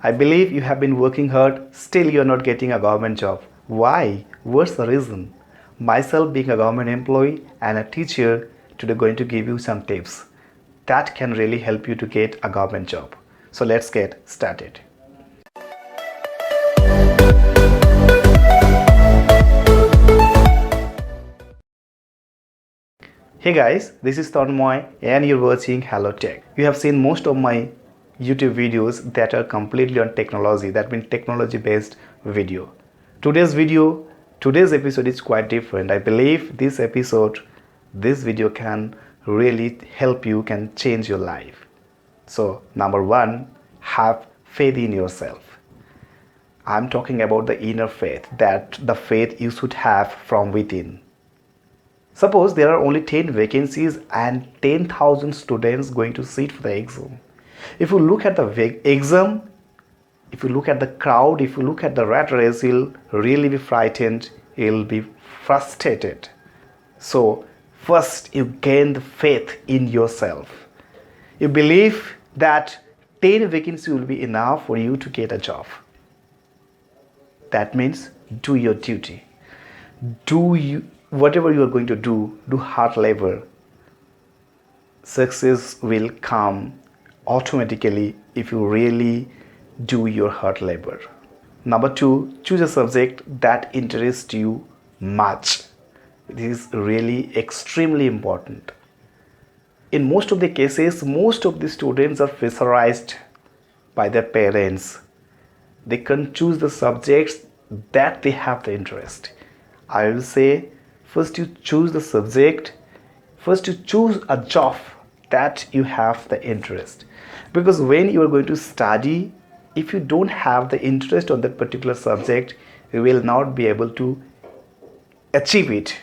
I believe you have been working hard, still you are not getting a government job. Why? What's the reason? Myself being a government employee and a teacher, today going to give you some tips that can really help you to get a government job. So let's get started. Hey guys, this is Tanmoy and you're watching Hello Tech. You have seen most of my YouTube videos that are completely on technology, that means technology based video. Today's episode is quite different. I believe this video can really help you, can change your life. So number one, have faith in yourself. I'm talking about the inner faith, that the faith you should have from within. Suppose there are only 10 vacancies and 10,000 students going to sit for the exam. If you look at the exam, if you look at the crowd, if you look at the rat race, you'll really be frightened, you'll be frustrated. So first you gain the faith in yourself. You believe that 10 vacancies will be enough for you to get a job. That means do your duty. Whatever you are going to do hard labor. Success will come automatically if you really do your hard labor. Number two, choose a subject that interests you much. This is really extremely important. In most of the cases, most of the students are pressurized by their parents. They can choose the subjects that they have the interest. I will say, first you choose the subject, first you choose a job that you have the interest. Because when you are going to study, if you don't have the interest on that particular subject, you will not be able to achieve it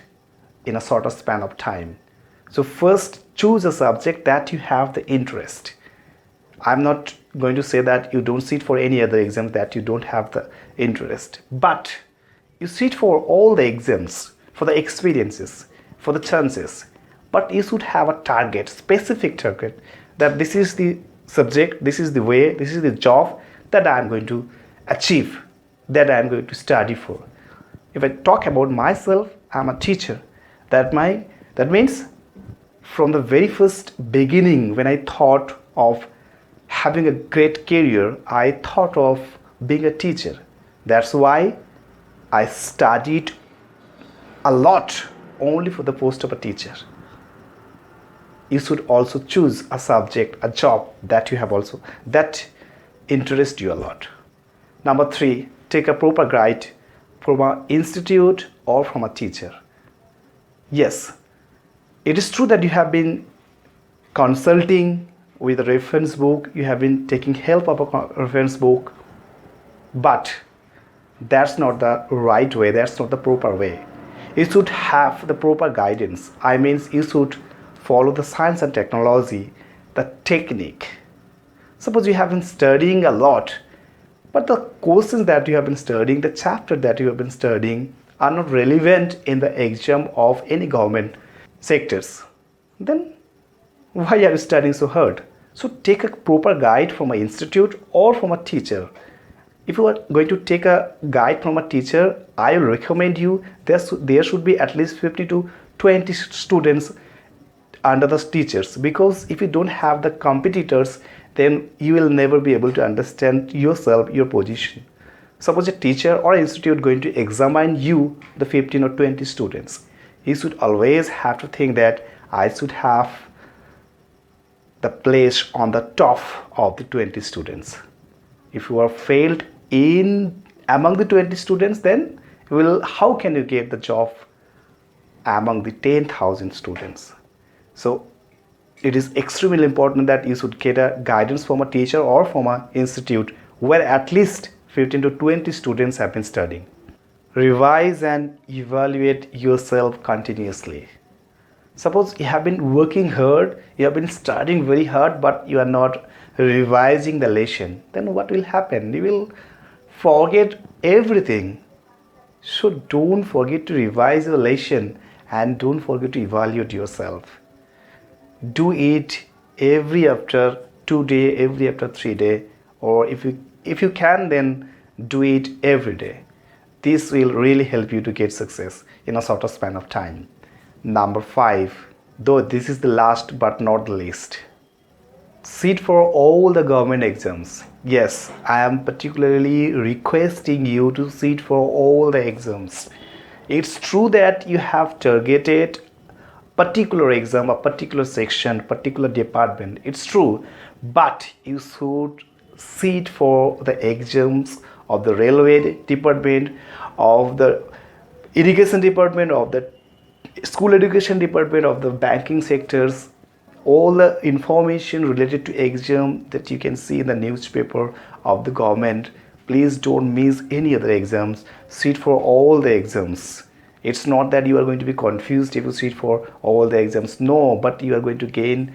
in a shorter span of time. So first choose a subject that you have the interest. I'm not going to say that you don't sit for any other exam that you don't have the interest, but you sit for all the exams, for the experiences, for the chances, but you should have a target, specific target, that this is the subject, this is the way, this is the job that I am going to achieve, that I am going to study for. If I talk about myself, I'm a teacher. That means from the very first beginning, when I thought of having a great career, I thought of being a teacher. That's why I studied a lot only for the post of a teacher. You should also choose a subject, a job that interests you a lot. Number three, take a proper guide from an institute or from a teacher. Yes, it is true that you have been consulting with a reference book, you have been taking help of a reference book, but that's not the right way, that's not the proper way. You should have the proper guidance. I mean, you should follow the science and technology, the technique. Suppose you have been studying a lot, but the courses that you have been studying, the chapter that you have been studying are not relevant in the exam of any government sectors. Then why are you studying so hard? So take a proper guide from an institute or from a teacher. If you are going to take a guide from a teacher, I will recommend you there should be at least 50 to 20 students under the teachers, because if you don't have the competitors, then you will never be able to understand yourself, your position. Suppose a teacher or institute going to examine you, the 15 or 20 students, you should always have to think that I should have the place on the top of the 20 students. If you are failed among the 20 students, then how can you get the job among the 10,000 students? So it is extremely important that you should get a guidance from a teacher or from an institute where at least 15 to 20 students have been studying. Revise and evaluate yourself continuously. Suppose you have been working hard, you have been studying very hard, but you are not revising the lesson, then what will happen? You will forget everything. So don't forget to revise your lesson and don't forget to evaluate yourself. Do it every after 2 days, every after 3 days, or if you if you can, then do it every day. This will really help you to get success in a shorter span of time. Number 5, though this is the last but not the least, sit for all the government exams. Yes, I am particularly requesting you to sit for all the exams. It's true that you have targeted particular exam, a particular section, particular department. It's true, but you should sit for the exams of the railway department, of the irrigation department, of the school education department, of the banking sectors. All the information related to exam that you can see in the newspaper of the government. Please don't miss any other exams. Sit for all the exams. It's not that you are going to be confused if you sit for all the exams. No, but you are going to gain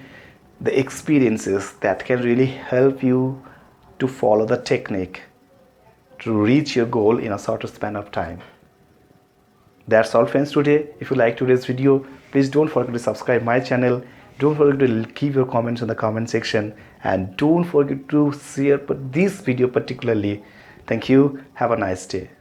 the experiences that can really help you to follow the technique to reach your goal in a shorter span of time. That's all, friends, today. If you like today's video, please don't forget to subscribe my channel. Don't forget to keep your comments in the comment section, and don't forget to share this video particularly. Thank you. Have a nice day.